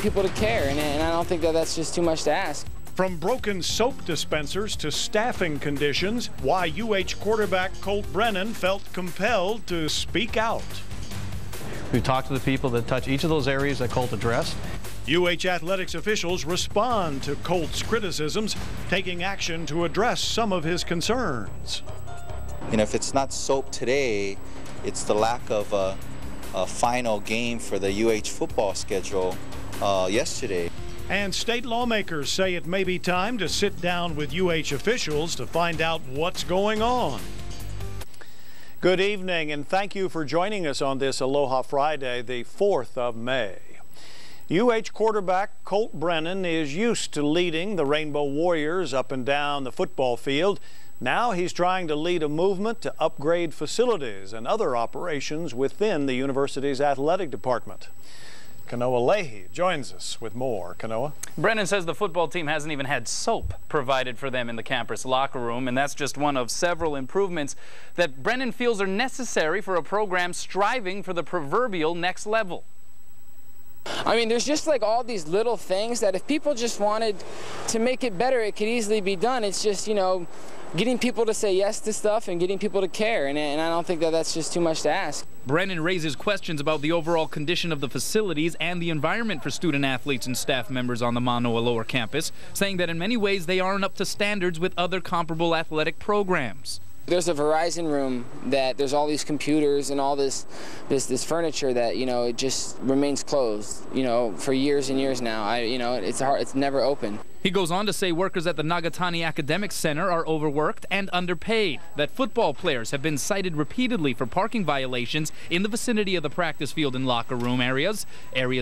people to care, and I don't think that that's just too much to ask. From broken soap dispensers to staffing conditions, why UH quarterback Colt Brennan felt compelled to speak out. We've talked to the people that touch each of those areas that Colt addressed. UH athletics officials respond to Colt's criticisms, taking action to address some of his concerns. You know, if it's not soap today, it's the lack of a final game for the UH football schedule yesterday. And state lawmakers say it may be time to sit down with UH officials to find out what's going on. Good evening, and thank you for joining us on this Aloha Friday, the 4th of May. UH quarterback Colt Brennan is used to leading the Rainbow Warriors up and down the football field. Now he's trying to lead a movement to upgrade facilities and other operations within the university's athletic department. Kanoa Leahy joins us with more. Kanoa? Brennan says the football team hasn't even had soap provided for them in the campus locker room, and that's just one of several improvements that Brennan feels are necessary for a program striving for the proverbial next level. I mean, there's just like all these little things that if people just wanted to make it better, it could easily be done. It's just, you know, getting people to say yes to stuff and getting people to care, and I don't think that that's just too much to ask. Brennan raises questions about the overall condition of the facilities and the environment for student athletes and staff members on the Manoa Lower campus, saying that in many ways they aren't up to standards with other comparable athletic programs. There's a Verizon room that there's all these computers and all this furniture that, you know, it just remains closed, you know, for years and years now. You know, it's never open. He goes on to say workers at the Nagatani Academic Center are overworked and underpaid, that football players have been cited repeatedly for parking violations in the vicinity of the practice field and locker room areas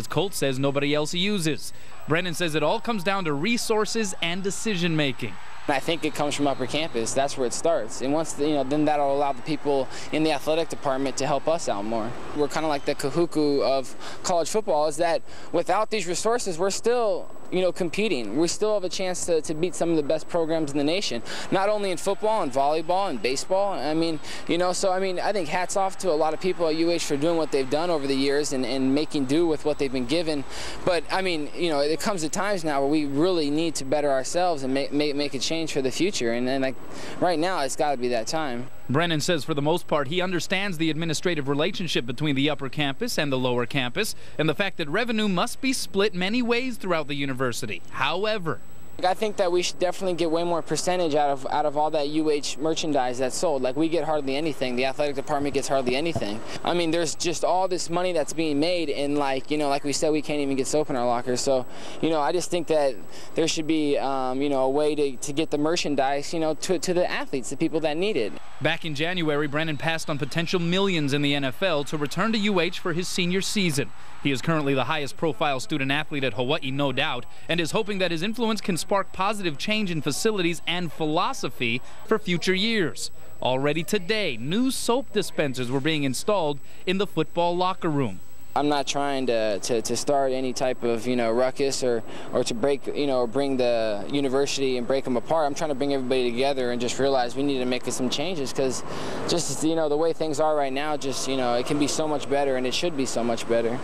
Colt says nobody else uses. Brennan says it all comes down to resources and decision making. I think it comes from upper campus. That's where it starts. And once, you know, then that'll allow the people in the athletic department to help us out more. We're kind of like the kahuku of college football, is that without these resources, we're still, you know, competing. We still have a chance to beat some of the best programs in the nation, not only in football and volleyball and baseball. I mean, you know, so I mean, I think hats off to a lot of people at UH for doing what they've done over the years and making do with what they've been given. But I mean, you know, it comes to times now where we really need to better ourselves and make a change for the future, and then like right now it's got to be that time. Brennan says for the most part he understands the administrative relationship between the upper campus and the lower campus and the fact that revenue must be split many ways throughout the university. However, I think that we should definitely get way more percentage out of all that UH merchandise that's sold. Like, we get hardly anything. The athletic department gets hardly anything. I mean, there's just all this money that's being made, and like, you know, like we said, we can't even get soap in our lockers. So, you know, I just think that there should be, you know, a way to get the merchandise, you know, to the athletes, the people that need it. Back in January, Brennan passed on potential millions in the NFL to return to UH for his senior season. He is currently the highest profile student athlete at Hawaii, no doubt, and is hoping that his influence can spark positive change in facilities and philosophy for future years. Already today, new soap dispensers were being installed in the football locker room. I'm not trying to start any type of, you know, ruckus or to break, you know, or bring the university and break them apart. I'm trying to bring everybody together and just realize we need to make some changes, because just, you know, the way things are right now, just, you know, it can be so much better, and it should be so much better.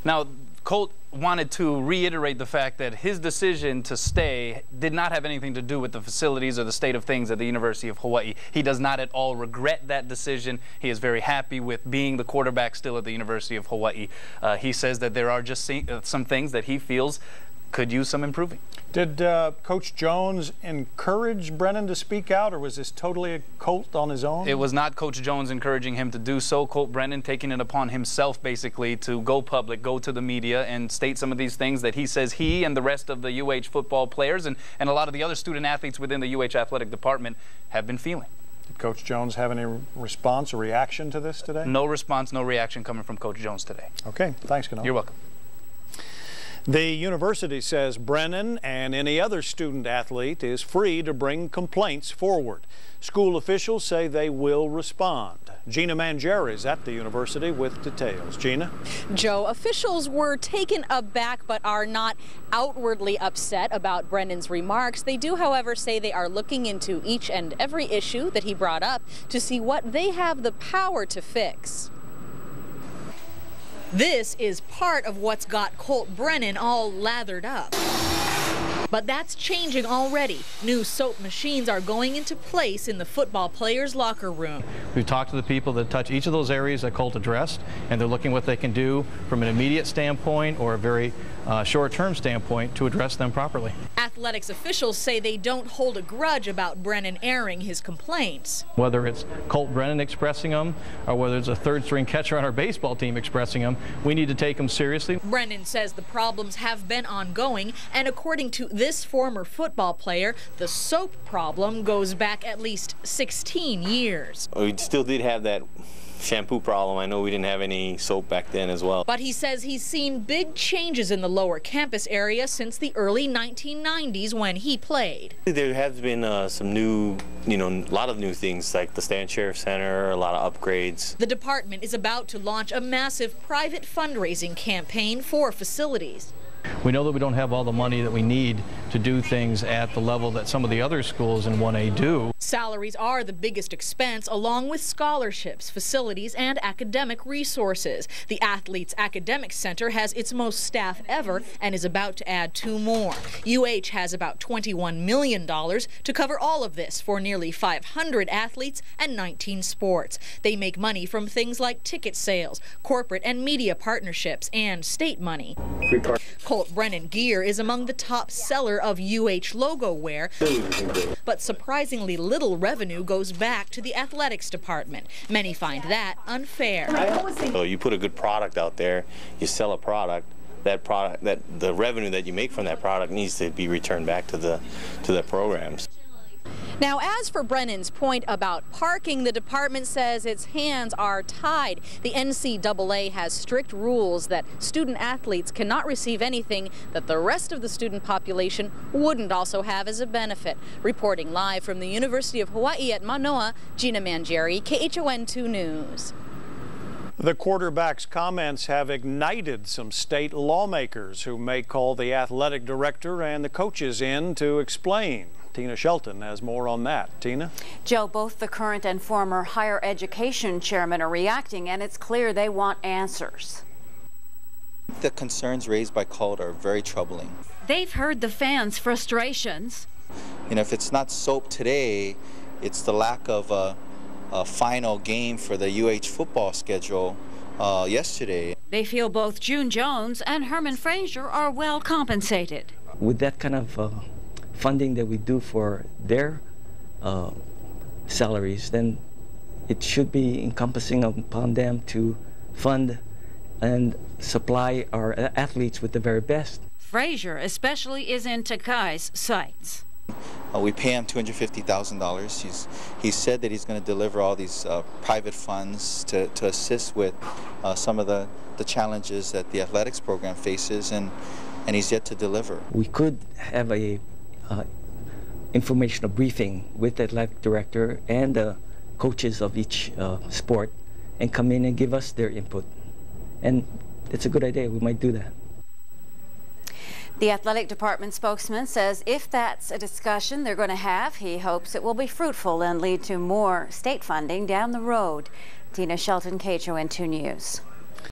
Now, Colt wanted to reiterate the fact that his decision to stay did not have anything to do with the facilities or the state of things at the University of Hawaii. He does not at all regret that decision. He is very happy with being the quarterback still at the University of Hawaii. He says that there are just some things that he feels could use some improving. Did Coach Jones encourage Brennan to speak out, or was this totally a Colt on his own? It was not Coach Jones encouraging him to do so. Colt Brennan taking it upon himself, basically, to go public, go to the media, and state some of these things that he says he and the rest of the UH football players and a lot of the other student athletes within the UH athletic department have been feeling. Did Coach Jones have any response or reaction to this today? No response, no reaction coming from Coach Jones today. Okay, thanks, Kanoa. You're welcome. The university says Brennan and any other student athlete is free to bring complaints forward. School officials say they will respond. Gina Mangieri is at the university with details. Gina? Joe, officials were taken aback but are not outwardly upset about Brennan's remarks. They do, however, say they are looking into each and every issue that he brought up to see what they have the power to fix. This is part of what's got Colt Brennan all lathered up. But that's changing already. New soap machines are going into place in the football players' locker room. We've talked to the people that touch each of those areas that Colt addressed, and they're looking what they can do from an immediate standpoint or a very short-term standpoint to address them properly. Athletics officials say they don't hold a grudge about Brennan airing his complaints. Whether it's Colt Brennan expressing them or whether it's a third-string catcher on our baseball team expressing them, we need to take them seriously. Brennan says the problems have been ongoing, and according to this former football player, the soap problem goes back at least 16 years. We still did have that shampoo problem. I know we didn't have any soap back then as well. But he says he's seen big changes in the lower campus area since the early 1990s when he played. There has been some new, a lot of new things like the Stand Sheriff Center, a lot of upgrades. The department is about to launch a massive private fundraising campaign for facilities. We know that we don't have all the money that we need to do things at the level that some of the other schools in 1A do. Salaries are the biggest expense, along with scholarships, facilities, and academic resources. The Athletes Academic Center has its most staff ever and is about to add 2 more. UH has about $21 million to cover all of this for nearly 500 athletes and 19 sports. They make money from things like ticket sales, corporate and media partnerships, and state money. Colt Brennan gear is among the top seller of UH logo wear, but surprisingly little revenue goes back to the athletics department. Many find that unfair. So you put a good product out there, you sell a product, that the revenue that you make from that product needs to be returned back to the programs. Now, as for Brennan's point about parking, the department says its hands are tied. The NCAA has strict rules that student athletes cannot receive anything that the rest of the student population wouldn't also have as a benefit. Reporting live from the University of Hawaii at Manoa, Gina Mangieri, KHON 2 News. The quarterback's comments have ignited some state lawmakers who may call the athletic director and the coaches in to explain. Tina Shelton has more on that. Tina? Joe, both the current and former higher education chairman are reacting, and it's clear they want answers. The concerns raised by Colt are very troubling. They've heard the fans' frustrations. If it's not soap today, it's the lack of a final game for the UH football schedule yesterday. They feel both June Jones and Herman Frazier are well compensated. With that kind of funding that we do for their salaries, then it should be encompassing upon them to fund and supply our athletes with the very best. Frazier especially is in Takai's sights. We pay him $250,000. He said that he's going to deliver all these private funds to assist with some of the challenges that the athletics program faces, and he's yet to deliver. We could have a informational briefing with the athletic director and the coaches of each sport and come in and give us their input. And it's a good idea. We might do that. The athletic department spokesman says if that's a discussion they're going to have, he hopes it will be fruitful and lead to more state funding down the road. Tina Shelton, KHON 2 News.